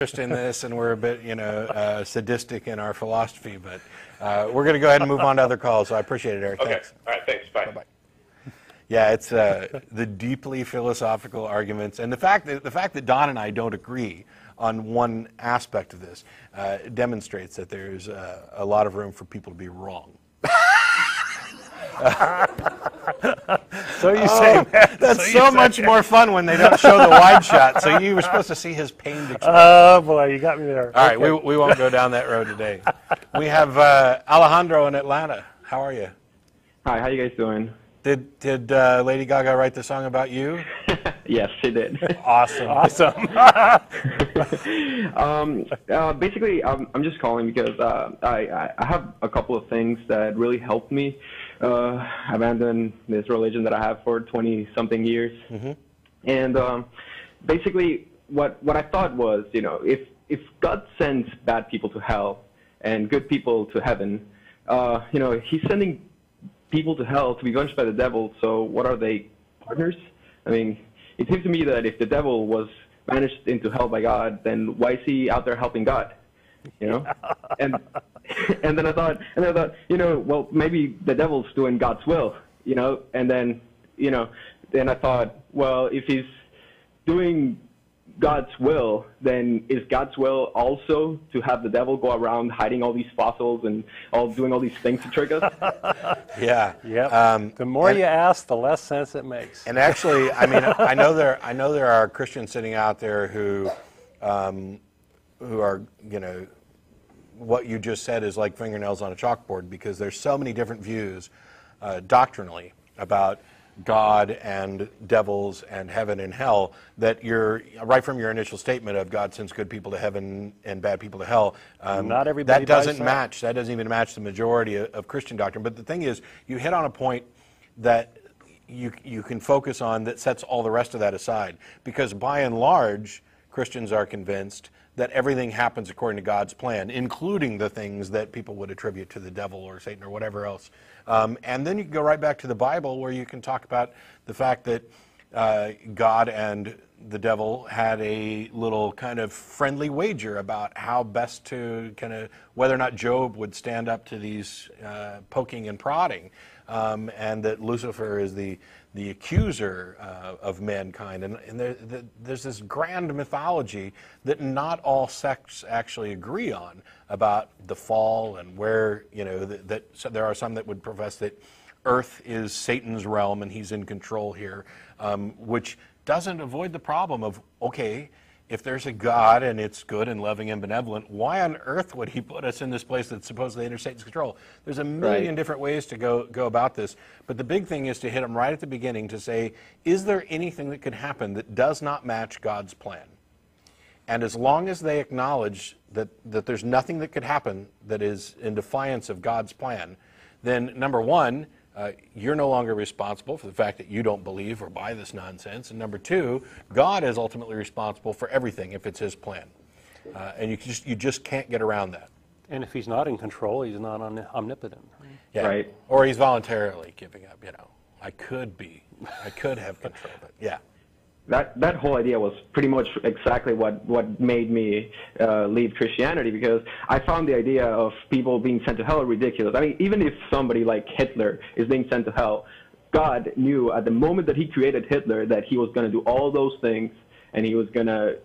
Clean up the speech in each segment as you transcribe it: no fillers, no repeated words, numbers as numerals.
interest in this, and we're a bit, sadistic in our philosophy, but we're going to go ahead and move on to other calls. So I appreciate it, Eric. Okay. Thanks. All right. Thanks. Bye. Bye-bye. Yeah, it's the deeply philosophical arguments, and the fact that Don and I don't agree on one aspect of this demonstrates that there's a lot of room for people to be wrong. So you say, that's so much more fun when they don't show the wide shot. So you were supposed to see his pained expression. Oh boy, you got me there. All right, we won't go down that road today. We have Alejandro in Atlanta. How are you? Hi, how you guys doing? Did Lady Gaga write the song about you? Yes, she did. Awesome. Basically, I'm just calling because I have a couple of things that really helped me abandon this religion that I have for 20-something years. Mm-hmm. And basically, what I thought was, if God sends bad people to hell and good people to heaven, He's sending people to hell to be punished by the devil. So what are they, partners? I mean, it seems to me that if the devil was banished into hell by God, then why is he out there helping God? And then I thought, well, maybe the devil's doing God's will, and then I thought, well, if he's doing God's will, then is God's will also to have the devil go around hiding all these fossils and doing all these things to trick us? Yeah. Yep. The more you ask, the less sense it makes. And actually, I mean, I know there are Christians sitting out there who are, what you just said is like fingernails on a chalkboard, because there's so many different views doctrinally about God and devils and heaven and hell that you're right from your initial statement of God sends good people to heaven and bad people to hell. Not everybody that doesn't match. That doesn't even match the majority of Christian doctrine. But the thing is, you hit on a point that you can focus on that sets all the rest of that aside, because by and large, Christians are convinced that everything happens according to God's plan, including the things that people would attribute to the devil or Satan or whatever else. And then you can go right back to the Bible, where you can talk about the fact that God and the devil had a little kind of friendly wager about how best to whether or not Job would stand up to these poking and prodding, and that Lucifer is the accuser of mankind. And there's this grand mythology that not all sects actually agree on about the fall, and where, so there are some that would profess that Earth is Satan's realm and he's in control here, which doesn't avoid the problem of, okay, if there's a God and it's good and loving and benevolent, why on earth would he put us in this place that's supposedly under Satan's control? There's a million different ways to go about this. But the big thing is to hit them right at the beginning to say, is there anything that could happen that does not match God's plan? And as long as they acknowledge that there's nothing that could happen that is in defiance of God's plan, then number one, you're no longer responsible for the fact that you don't believe or buy this nonsense. And number two, God is ultimately responsible for everything if it's his plan. And you just can't get around that. And if he's not in control, he's not omnipotent. Yeah. Right. Or he's voluntarily giving up, I could have control, but yeah. That whole idea was pretty much exactly what made me leave Christianity, because I found the idea of people being sent to hell ridiculous. I mean, even if somebody like Hitler is being sent to hell, God knew at the moment that he created Hitler that he was going to do all those things and he was going to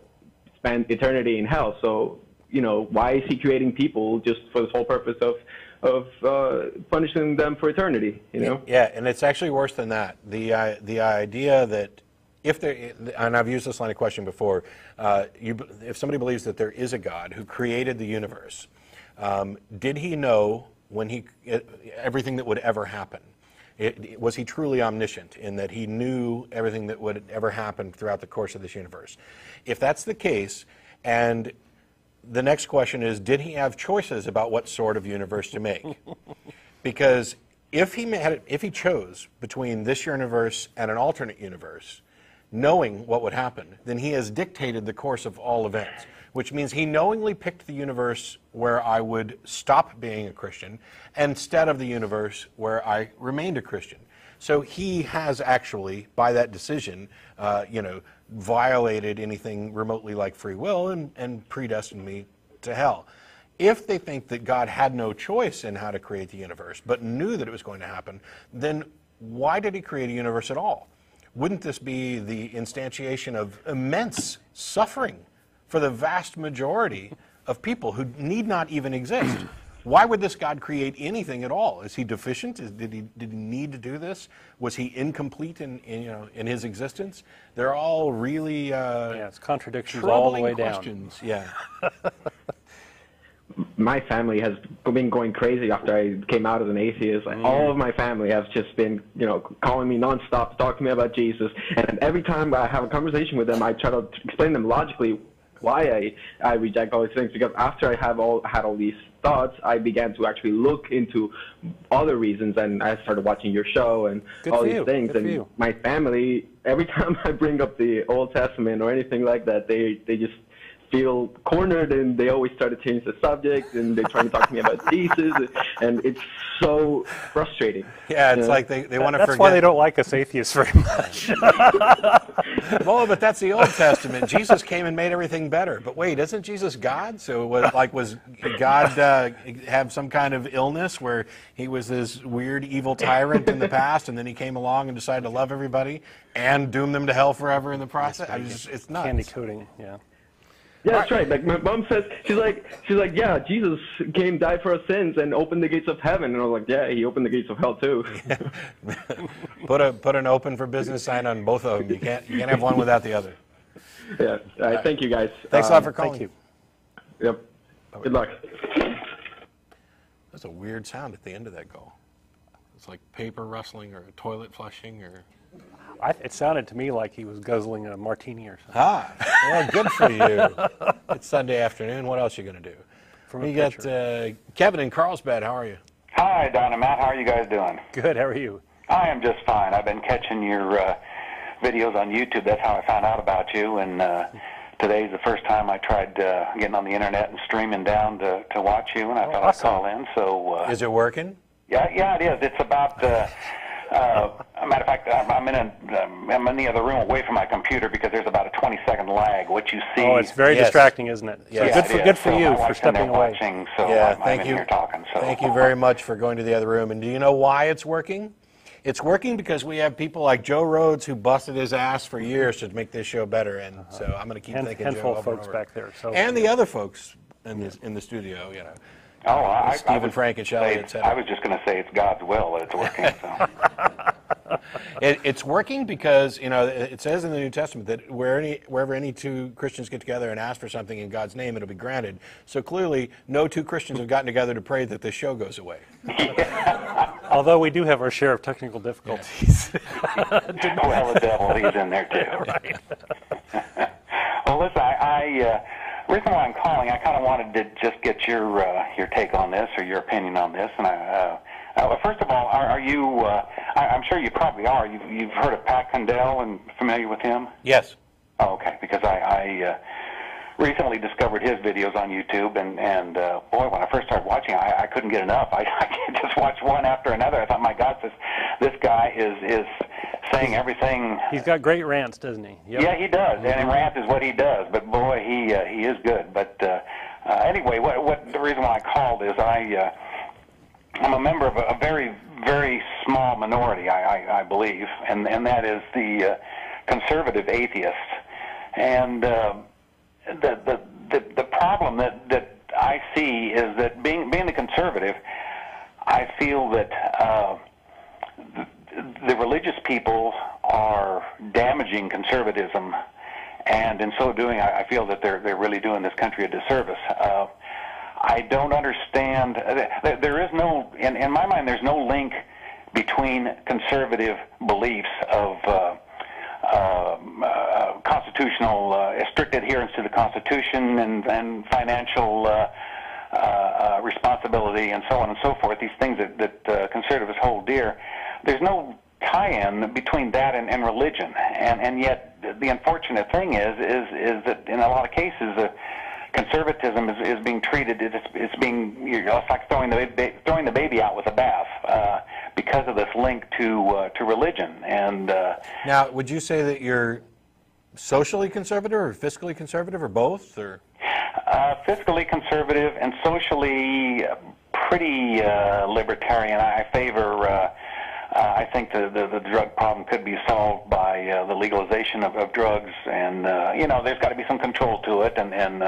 spend eternity in hell. So, why is he creating people just for this whole purpose of punishing them for eternity, Yeah, and it's actually worse than that. The idea that and I've used this line of question before, if somebody believes that there is a God who created the universe, did he know everything that would ever happen? Was he truly omniscient in that he knew everything that would ever happen throughout the course of this universe? If that's the case, and the next question is, did he have choices about what sort of universe to make? Because if he chose between this universe and an alternate universe, knowing what would happen, then he has dictated the course of all events, which means he knowingly picked the universe where I would stop being a Christian instead of the universe where I remained a Christian. So he has actually, by that decision, violated anything remotely like free will and predestined me to hell. If they think that God had no choice in how to create the universe, but knew that it was going to happen, then why did he create a universe at all? Wouldn't this be the instantiation of immense suffering for the vast majority of people who need not even exist? Why would this God create anything at all? Is he deficient? Did he need to do this? Was he incomplete in his existence? They're all really it's contradictions all the way questions. Down. Yeah. My family has been going crazy after I came out as an atheist. All of my family has just been, calling me nonstop to talk to me about Jesus. And every time I have a conversation with them, I try to explain them logically why I reject all these things. Because after I had all these thoughts, I began to actually look into other reasons, and I started watching your show and all these things. And my family, every time I bring up the Old Testament or anything like that, they just feel cornered, and they always try to change the subject, and they're trying to talk to me about Jesus, and it's so frustrating. Yeah, it's like they want to forget. That's why they don't like us atheists very much. Well, but that's the Old Testament. Jesus came and made everything better. But wait, isn't Jesus God? So was God have some kind of illness where he was this weird evil tyrant in the past, and then he came along and decided to love everybody and doom them to hell forever in the process? It's nuts. Candy coating, yeah. Yeah, that's right. Like my mom says, she's like, yeah, Jesus came, died for our sins, and opened the gates of heaven. And I was like, yeah, he opened the gates of hell too. Yeah. Put an open for business sign on both of them. You can't have one without the other. Yeah. All right. Thank you, guys. Thanks a lot for calling. Thank you. Yep. Good luck. That's a weird sound at the end of that call. It's like paper rustling or a toilet flushing or. It sounded to me like he was guzzling a martini or something. Well, good for you. It's Sunday afternoon. What else are you going to do? We got Kevin in Carlsbad. How are you? Hi, Don and Matt. How are you guys doing? Good. How are you? I am just fine. I've been catching your videos on YouTube. That's how I found out about you. And today's the first time I tried getting on the internet and streaming down to watch you. And I thought I'd call in. So is it working? Yeah, it is. It's about. A matter of fact, I'm in the other room away from my computer because there's about a 20-second lag. What you see. Oh, it's very distracting, isn't it? Yeah, so good for you for stepping away. Watching, so yeah, I'm in here talking. So. Thank you very much for going to the other room. And do you know why it's working? It's working because we have people like Joe Rhodes who busted his ass for years to make this show better. And so I'm going to keep thinking handful Joe of folks back there. So and the other folks in the studio, Stephen Frank and Shelley, etc. I was just going to say it's God's will that it's working. So. It's working because it says in the New Testament that wherever any two Christians get together and ask for something in God's name, it'll be granted. So clearly, no two Christians have gotten together to pray that this show goes away. Yeah. Although we do have our share of technical difficulties. Well, the devil, he's in there too. Right. Well, listen, the reason why I'm calling, I kind of wanted to just get your take on this or your opinion on this. And first of all, are you? I'm sure you probably are. You've heard of Pat Condell and familiar with him? Yes. Oh, okay. Because I recently discovered his videos on YouTube, and boy, when I first started watching, I couldn't get enough. I can't just watch one after another. I thought, my God, this guy is saying everything. He's got great rants, doesn't he? Yep. Yeah, he does, and rant is what he does. But boy, he is good. But anyway, what the reason why I called is I'm a member of a very, very small minority, I believe, and that is the conservative atheists. And the problem that I see is that being the conservative, I feel that the religious people are damaging conservatism, and in so doing, I feel that they're really doing this country a disservice. I don't understand. There is no, in my mind, there's no link between conservative beliefs of constitutional, strict adherence to the Constitution and financial responsibility and so on and so forth, these things that conservatives hold dear. There's no tie-in between that and religion. And yet the unfortunate thing is that in a lot of cases, conservatism is being treated, it's like throwing the baby out with the bath because of this link to religion. And now, would you say that you're socially conservative or fiscally conservative or both? Or Fiscally conservative and socially pretty libertarian. I favor. I think the drug problem could be solved by the legalization of drugs, and there's got to be some control to it, and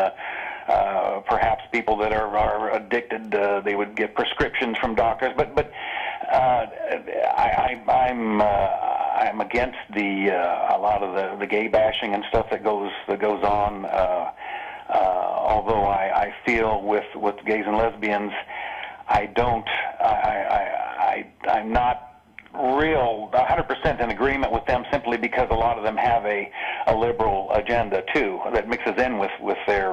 perhaps people that are addicted, they would get prescriptions from doctors. But I'm against a lot of the gay bashing and stuff that goes on. Although I feel with gays and lesbians, I'm not real 100% in agreement with them, simply because a lot of them have a liberal agenda too that mixes in with their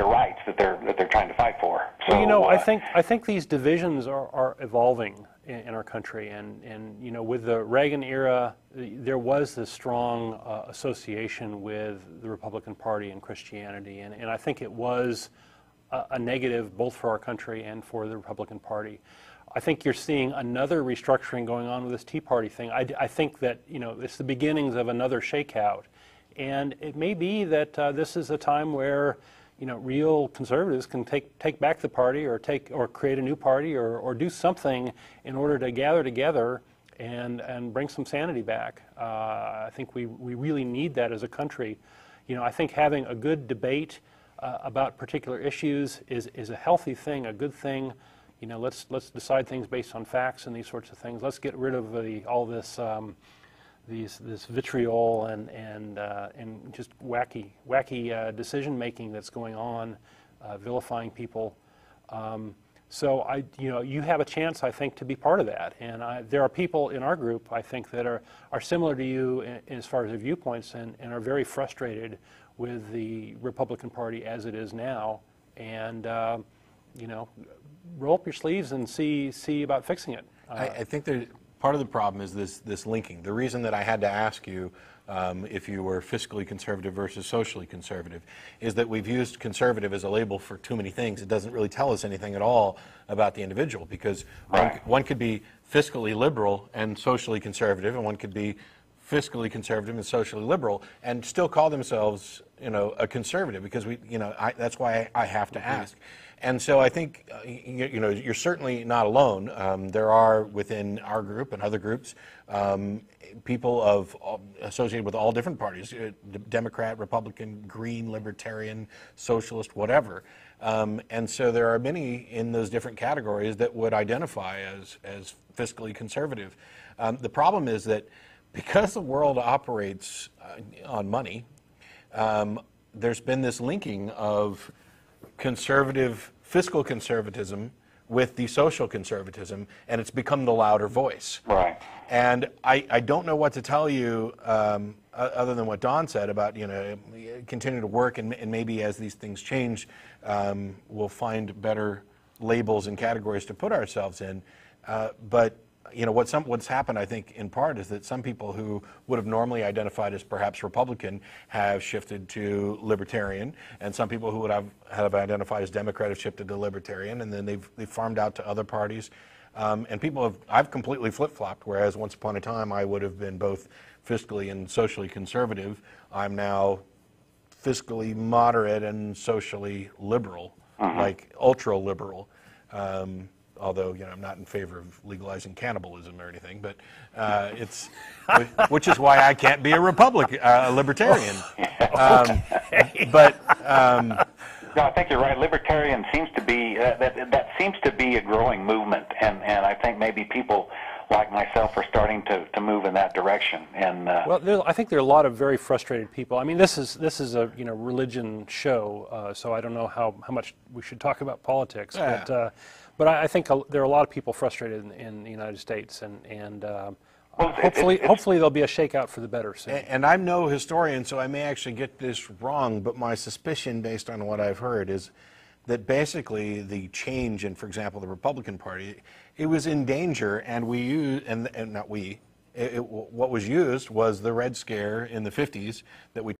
rights that they're trying to fight for. So, well, I think these divisions are evolving in our country, and with the Reagan era, there was this strong association with the Republican Party and Christianity, and I think it was a negative both for our country and for the Republican Party. I think you're seeing another restructuring going on with this Tea Party thing. I think that it's the beginnings of another shakeout, and it may be that this is a time where real conservatives can take back the party, or create a new party, or do something in order to gather together and bring some sanity back. I think we really need that as a country. I think having a good debate about particular issues is a healthy thing, a good thing. Let's decide things based on facts and these sorts of things. Let's get rid of all this this vitriol and just wacky decision making that's going on, vilifying people. So you have a chance, I think, to be part of that. And there are people in our group, I think, that are similar to you as far as their viewpoints, and are very frustrated with the Republican Party as it is now. And roll up your sleeves and see about fixing it. I think part of the problem is this linking. The reason that I had to ask you if you were fiscally conservative versus socially conservative is that we've used conservative as a label for too many things. It doesn't really tell us anything at all about the individual, because one could be fiscally liberal and socially conservative, and one could be fiscally conservative and socially liberal and still call themselves a conservative, because that's why I have to ask. And so I think you're certainly not alone. There are within our group and other groups people associated with all different parties: Democrat, Republican, Green, Libertarian, Socialist, whatever. And so there are many in those different categories that would identify as fiscally conservative. The problem is that because the world operates on money, there's been this linking of fiscal conservatism with the social conservatism, and it's become the louder voice. Right. And I don't know what to tell you other than what Don said about continue to work, and maybe as these things change, we'll find better labels and categories to put ourselves in. But what's happened, I think, in part, is that some people who would have normally identified as perhaps Republican have shifted to Libertarian, and some people who would have identified as Democrat have shifted to Libertarian, and then they've farmed out to other parties. And I've completely flip-flopped, whereas once upon a time I would have been both fiscally and socially conservative. I'm now fiscally moderate and socially liberal, like ultra-liberal. Although I'm not in favor of legalizing cannibalism or anything, but which is why I can't be a libertarian. No, I think you're right. Libertarian seems to be that seems to be a growing movement, and I think maybe people like myself are starting to move in that direction. And well, I think there are a lot of very frustrated people. I mean, this is a religion show, so I don't know how much we should talk about politics, but I think there are a lot of people frustrated in the United States, and hopefully there'll be a shakeout for the better soon. And I'm no historian, so I may actually get this wrong, but my suspicion, based on what I've heard, is that basically the change in, for example, the Republican Party, it was in danger, and what was used was the Red Scare in the 50s that we